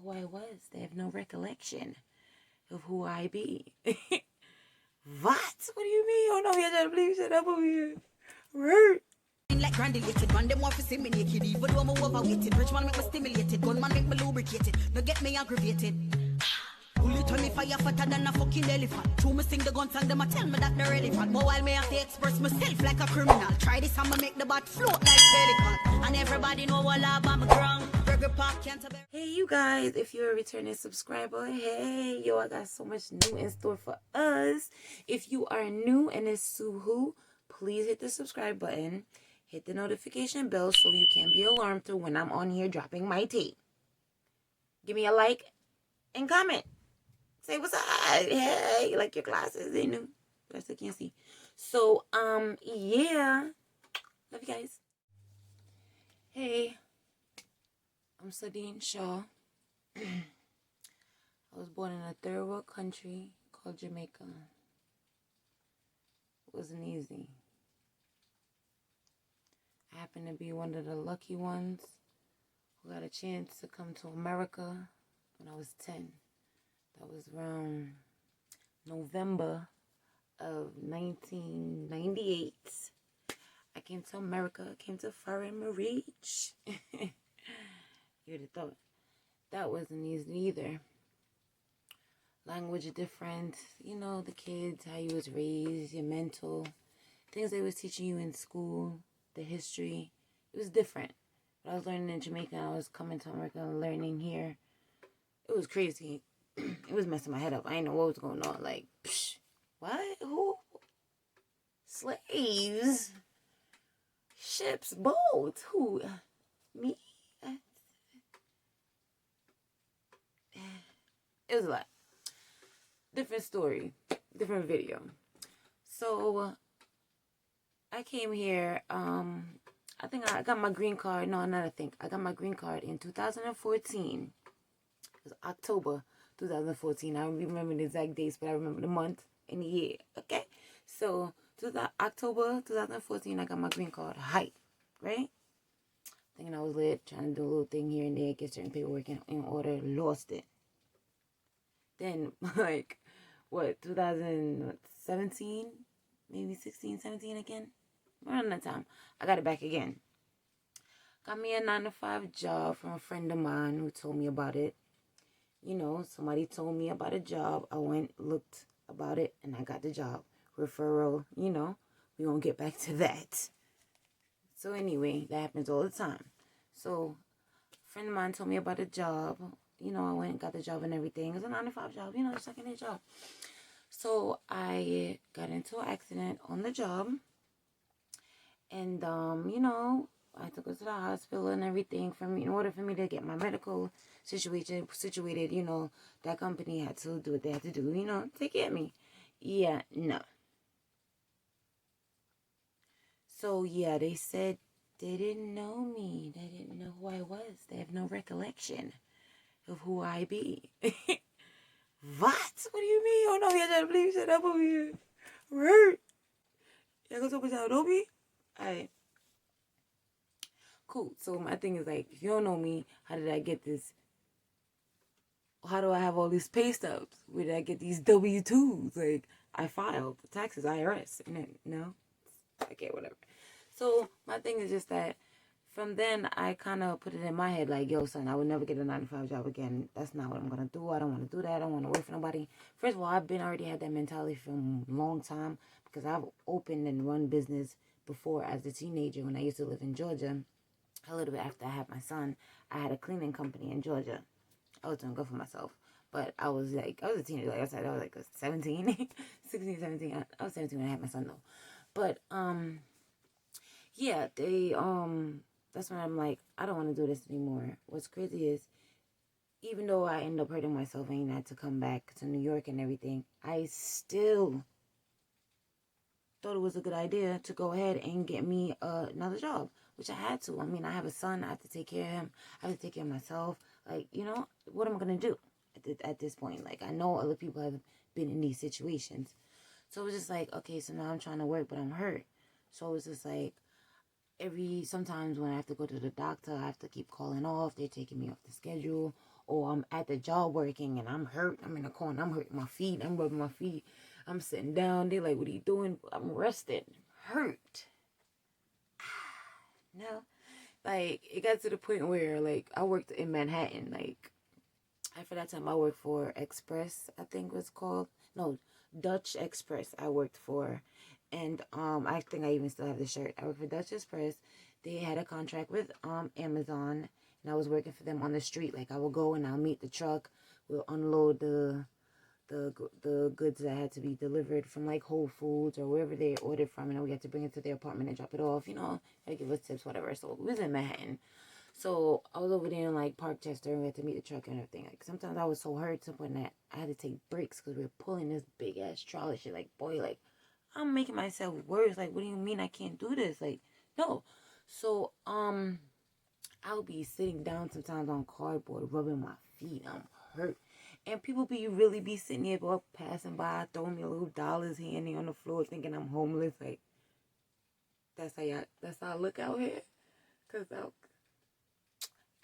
who I was. They have no recollection of who I be. What? What do you mean? Oh no, you're trying to believe shit up over here. Right? Like granulated, man, them want to see me naked. Even though I'm overweighted, rich man make me stimulated, gun man make me lubricated. No get me aggravated. Bullet on me fire fatter than a fucking elephant. True me sing the guns and them a tell me that they're relevant. But while me have to express myself like a criminal, try this I'ma make the bat float like pelican. And everybody know what I'm ground. Burger Park can't. Hey you guys, if you're a returning subscriber, hey yo, I got so much new in store for us. If you are new and it's Suhu, please hit the subscribe button. Hit the notification bell so you can be alarmed to when I'm on here dropping my tape. Give me a like and comment. Say what's up. Hey, like your glasses, they new. I still can't see. So, yeah. Love you guys. Hey, I'm Sadine Shaw. I was born in a third world country called Jamaica. It wasn't easy. I happened to be one of the lucky ones who got a chance to come to America when I was 10. That was around November of 1998. I came to America. I came to foreign marriage. You would have thought. That wasn't easy either. Language different. You know, the kids, how you was raised, your mental. Things they was teaching you in school. The history. It was different. But I was learning in Jamaica. I was coming to America and learning here. It was crazy. It was messing my head up. I didn't know what was going on. Like, psh, what? Who? Slaves? Ships? Boats? Who? Me? It was a lot. Different story. Different video. So, I came here, I think I got my green card. No, not I think. I got my green card in 2014. It was October 2014. I don't remember the exact dates, but I remember the month and the year. Okay? So, October 2014, I got my green card. Height. Right? Thinking I was lit, trying to do a little thing here and there, get certain paperwork in order, lost it. Then, like, what, 2017? Maybe 16, 17 again? Around that time, I got it back again. Got me a 9-to-5 job from a friend of mine who told me about it. You know, somebody told me about a job. I went, looked about it, and I got the job. Referral, you know, we won't get back to that. So anyway, that happens all the time. So, a friend of mine told me about a job. You know, I went and got the job and everything. It was a 9-to-5 job, you know, just like any job. So, I got into an accident on the job. And, you know, I took her to the hospital and everything in order for me to get my medical situated, you know, that company had to do what they had to do, you know, take care of me. Yeah, no. So, yeah, they said they didn't know me. They didn't know who I was. They have no recollection of who I be. What? What do you mean? Oh no, you're trying to believe shit up over here. Right? Y'all go talk about Adobe? Alright. Cool. So my thing is like, if you don't know me, how did I get this? How do I have all these pay stubs? Where did I get these W-2s? Like, I filed the taxes, IRS. No? Okay, whatever. So my thing is just that from then, I kind of put it in my head like, yo, son, I would never get a 9-to-5 job again. That's not what I'm going to do. I don't want to do that. I don't want to work for nobody. First of all, I've already had that mentality for a long time because I've opened and run business before as a teenager when I used to live in Georgia. A little bit after I had my son, I had a cleaning company in Georgia. I was doing good for myself. But I was a teenager. Like I said, I was like 17, 16, 17. I was 17 when I had my son though. But, yeah, that's when I'm like, I don't want to do this anymore. What's crazy is, even though I end up hurting myself and I had to come back to New York and everything, I still thought it was a good idea to go ahead and get me another job, which I had to. I mean, I have a son. I have to take care of him. I have to take care of myself. Like, you know, what am I going to do at this point? Like, I know other people have been in these situations. So it was just like, okay, so now I'm trying to work, but I'm hurt. So it was just like, sometimes when I have to go to the doctor, I have to keep calling off. They're taking me off the schedule. or I'm at the job working and I'm hurt. I'm in the corner. I'm hurting my feet. I'm rubbing my feet. I'm sitting down. They're like, what are you doing? I'm resting. Hurt. No. Like, it got to the point where, like, I worked in Manhattan. Like, after that time, I worked for Express, I think it was called. No, Dutch Express I worked for. And I think I even still have the shirt. I worked for Dutch Express. They had a contract with Amazon, and I was working for them on the street. Like, I would go and I'll meet the truck. We'll unload the goods that had to be delivered from, like, Whole Foods or wherever they ordered from, and then we had to bring it to their apartment and drop it off. You know, they give us tips, whatever. So we was in Manhattan. So I was over there in, like, Parkchester, and we had to meet the truck and everything. Like, sometimes I was so hurt to the point that I had to take breaks because we were pulling this big ass trolley shit. Like, boy, like, I'm making myself worse. Like, what do you mean I can't do this? Like, no. So I'll be sitting down sometimes on cardboard, rubbing my feet. I'm hurt. And people really be sitting here, passing by, throwing me a little dollars handy on the floor, thinking I'm homeless. Like, that's how I look out here. Cause I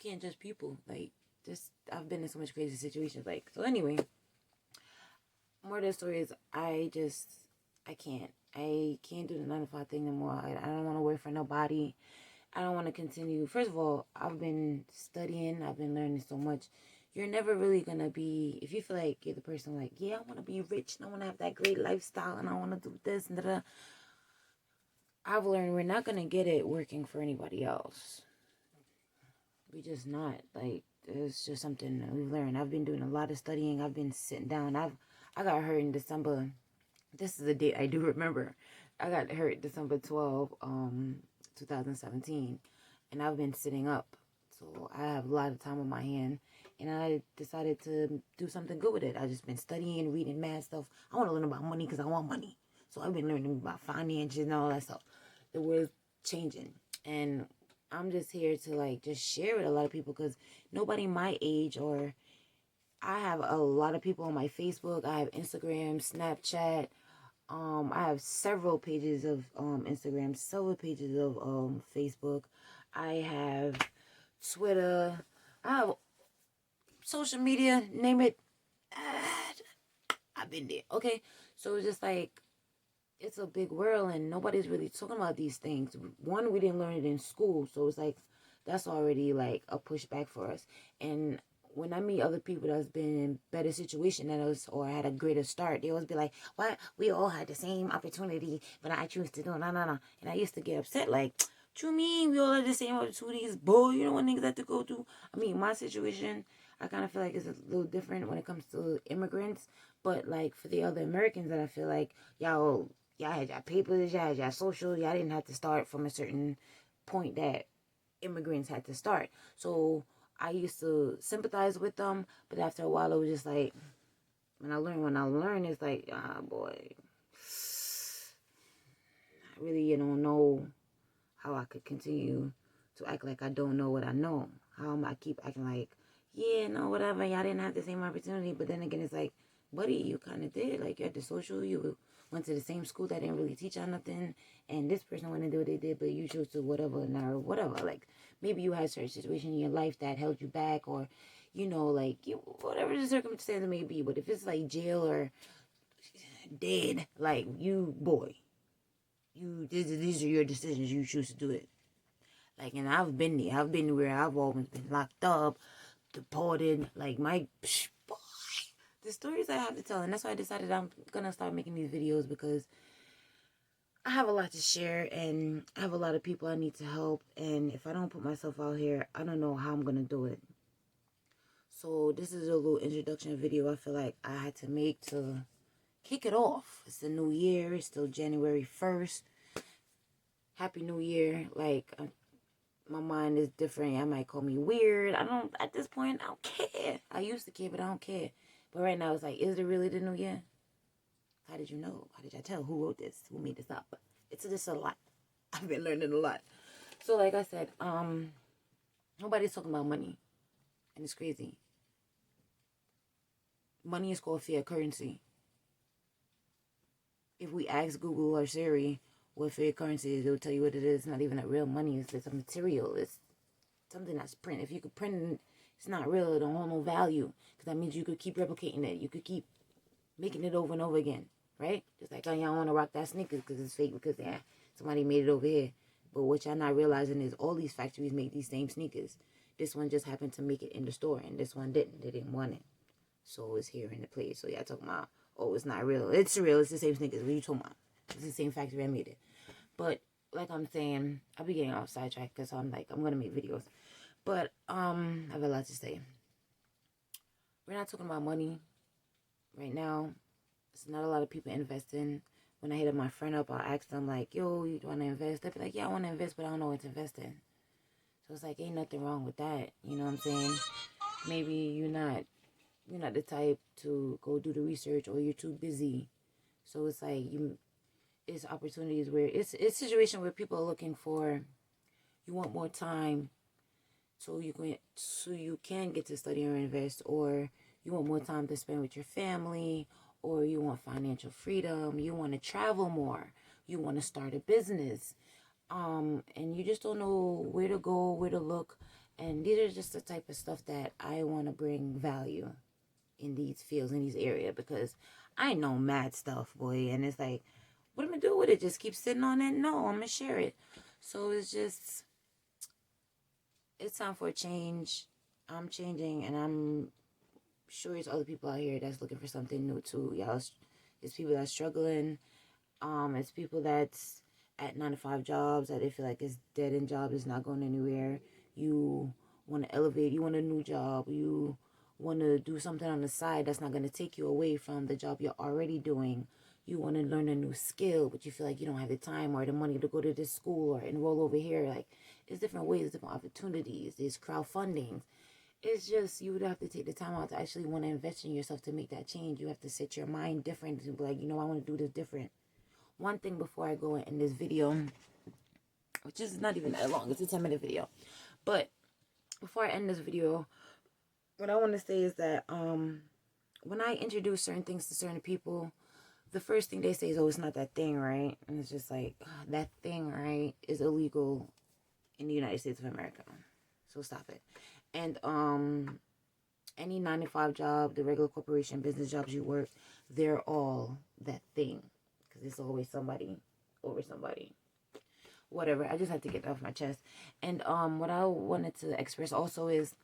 can't judge people. Like, just, I've been in so much crazy situations. Like, so anyway, more of the story is I can't do the 9 to 5 thing anymore. I don't want to work for nobody. I don't want to continue. First of all, I've been studying. I've been learning so much. You're never really going to be, if you feel like you're the person like, yeah, I want to be rich and I want to have that great lifestyle and I want to do this and da. I've learned we're not going to get it working for anybody else. We just not. Like, it's just something that we've learned. I've been doing a lot of studying. I've been sitting down. I got hurt in December. This is a date I do remember. I got hurt December 12, 2017. And I've been sitting up. So I have a lot of time on my hand. And I decided to do something good with it. I've just been studying, reading mad stuff. I want to learn about money because I want money. So I've been learning about finances and all that stuff. The world's changing. And I'm just here to, like, just share with a lot of people because nobody my age, or I have a lot of people on my Facebook. I have Instagram, Snapchat. I have several pages of Instagram, several pages of Facebook. I have Twitter. I have social media, name it. I've been there. Okay, so it's just like, it's a big world and nobody's really talking about these things. One, we didn't learn it in school, so it's like that's already like a pushback for us. And when I meet other people that's been in better situation than us or had a greater start, they always be like, "Why we all had the same opportunity, but I choose to do no." And I used to get upset, like, "What you mean we all had the same opportunities, boy? You know what niggas had to go through." I mean, my situation, I kind of feel like it's a little different when it comes to immigrants, but like for the other Americans, that I feel like y'all had your papers, y'all had your social, y'all didn't have to start from a certain point that immigrants had to start. So I used to sympathize with them, but after a while it was just like, when I learned, it's like, boy, I really don't know how I could continue to act like I don't know what I know. How am I keep acting like, yeah, no, whatever, y'all didn't have the same opportunity, but then again, it's like, buddy, you kind of did. Like, you had the social, you went to the same school that didn't really teach y'all nothing, and this person went and did what they did, but you chose to whatever, or whatever. Like, maybe you had a certain situation in your life that held you back, or, you know, like, whatever the circumstance may be. But if it's like jail or dead, like, these are your decisions. You choose to do it. Like, and I've been there. I've been where I've always been locked up, deported. Like, boy, the stories I have to tell. And that's why I decided I'm going to start making these videos, because I have a lot to share and I have a lot of people I need to help. And if I don't put myself out here, I don't know how I'm going to do it. So this is a little introduction video I feel like I had to make to kick it off. It's the new year. It's still January 1st. Happy New Year. Like, my mind is different. I might call me weird. At this point, I don't care. I used to care, but I don't care. But right now, it's like, is it really the new year? How did you know? How did I tell? Who wrote this? Who made this up? It's just a lot. I've been learning a lot. So, like I said, nobody's talking about money. And it's crazy. Money is called fiat currency. If we ask Google or Siri what fiat currency is, they'll tell you what it is. It's not even a real money. It's a material. It's something that's printed. If you could print It's not real. It don't hold no value. Because that means you could keep replicating it. You could keep making it over and over again, right? Just like, oh, y'all want to rock that sneakers because it's fake because somebody made it over here. But what y'all not realizing is all these factories make these same sneakers. This one just happened to make it in the store, and this one didn't. They didn't want it. So it's here in the place. So y'all talking about, oh, it's not real. It's real. It's the same sneakers. What are you talking about? It's the same factory that made it. But like I'm saying, I'll be getting off sidetracked because I'm going to make videos. But I have a lot to say. We're not talking about money right now. It's not a lot of people investing. When I hit my friend up, I'll ask them like, yo, you want to invest? They'll be like, yeah, I want to invest, but I don't know what to invest in. So it's like, ain't nothing wrong with that. You know what I'm saying? Maybe you're not the type to go do the research, or you're too busy. So it's like it's opportunities where it's a situation where people are looking for, you want more time so you can get to study or invest, or you want more time to spend with your family, or you want financial freedom, you want to travel more, you want to start a business, and you just don't know where to go, where to look. And these are just the type of stuff that I want to bring value in these fields, in these areas, because I know mad stuff, boy, and it's like, what am I gonna do with it? Just keep sitting on it? No, I'm gonna share it. So it's time for a change. I'm changing, and I'm sure there's other people out here that's looking for something new too. Y'all, it's people that's struggling. It's people that's at 9-to-5 jobs that they feel like it's dead end job, is not going anywhere. You want to elevate. You want a new job. You want to do something on the side that's not going to take you away from the job you're already doing. You want to learn a new skill, but you feel like you don't have the time or the money to go to this school or enroll over here. Like, there's different ways, different opportunities. There's crowdfunding. It's just, you would have to take the time out to actually want to invest in yourself to make that change. You have to set your mind different and be like, I want to do this different. One thing before I go in this video, which is not even that long, it's a 10-minute video. But before I end this video, what I want to say is that when I introduce certain things to certain people, the first thing they say is, oh, it's not that thing, right? And it's just like, that thing, right, is illegal in the United States of America. So stop it. And any 9-to-5 job, the regular corporation business jobs you work, they're all that thing. Because it's always somebody over somebody. Whatever. I just had to get that off my chest. And what I wanted to express also is,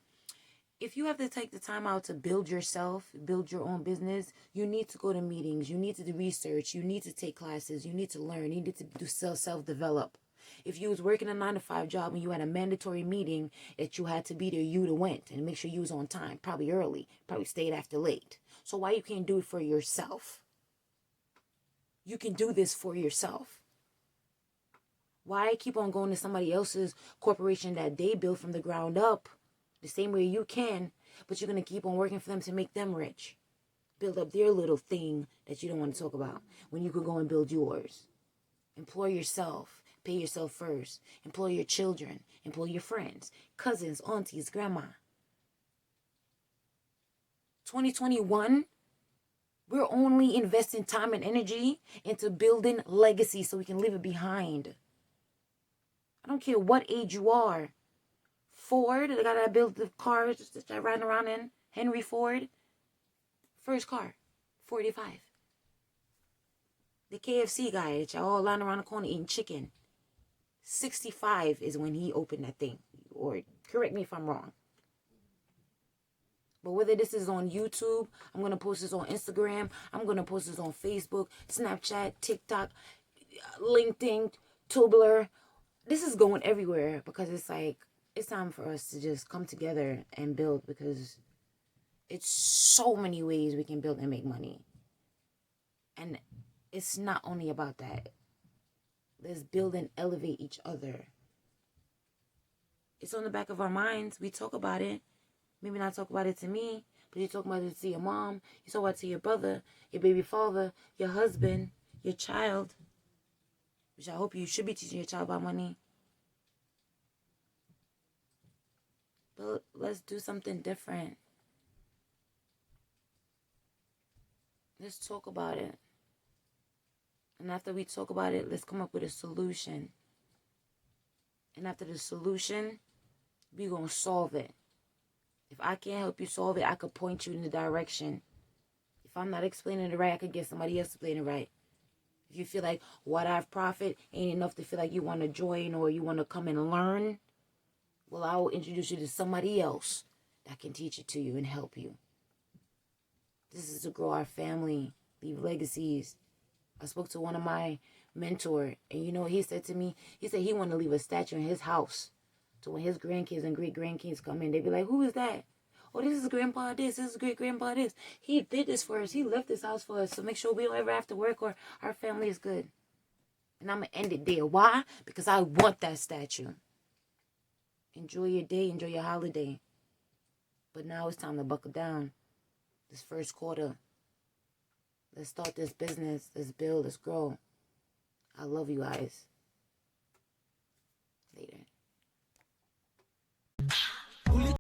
if you have to take the time out to build yourself, build your own business, you need to go to meetings, you need to do research, you need to take classes, you need to learn, you need to do self-develop. If you was working a 9-to-5 job and you had a mandatory meeting that you had to be there, you'd have went and make sure you was on time, probably early, probably stayed after late. So why you can't do it for yourself? You can do this for yourself. Why keep on going to somebody else's corporation that they built from the ground up? The same way you can, but you're going to keep on working for them to make them rich. Build up their little thing that you don't want to talk about when you could go and build yours. Employ yourself. Pay yourself first. Employ your children. Employ your friends, cousins, aunties, grandma. 2021, we're only investing time and energy into building legacy so we can leave it behind. I don't care what age you are. Ford, the guy that built the cars that I ran around in, Henry Ford, first car, 45. The KFC guy that y'all all lying around the corner eating chicken, 65 is when he opened that thing. Or correct me if I'm wrong. But whether this is on YouTube, I'm going to post this on Instagram, I'm going to post this on Facebook, Snapchat, TikTok, LinkedIn, Tumblr. This is going everywhere because it's like, it's time for us to just come together and build, because it's so many ways we can build and make money. And it's not only about that. Let's build and elevate each other. It's on the back of our minds. We talk about it. Maybe not talk about it to me, but you talk about it to your mom. You talk about it to your brother, your baby father, your husband, your child. Which I hope you should be teaching your child about money. But let's do something different. Let's talk about it. And after we talk about it, let's come up with a solution. And after the solution, we're going to solve it. If I can't help you solve it, I could point you in the direction. If I'm not explaining it right, I could get somebody else to explain it right. If you feel like what I've profit ain't enough to feel like you want to join or you want to come and learn, well, I will introduce you to somebody else that can teach it to you and help you. This is to grow our family, leave legacies. I spoke to one of my mentor, and you know what he said to me? He said he wanted to leave a statue in his house. So when his grandkids and great-grandkids come in, they be like, who is that? Oh, this is grandpa this is great-grandpa this. He did this for us. He left this house for us. So make sure we don't ever have to work or our family is good. And I'm going to end it there. Why? Because I want that statue. Enjoy your day. Enjoy your holiday. But now it's time to buckle down. This first quarter. Let's start this business. Let's build. Let's grow. I love you guys. Later.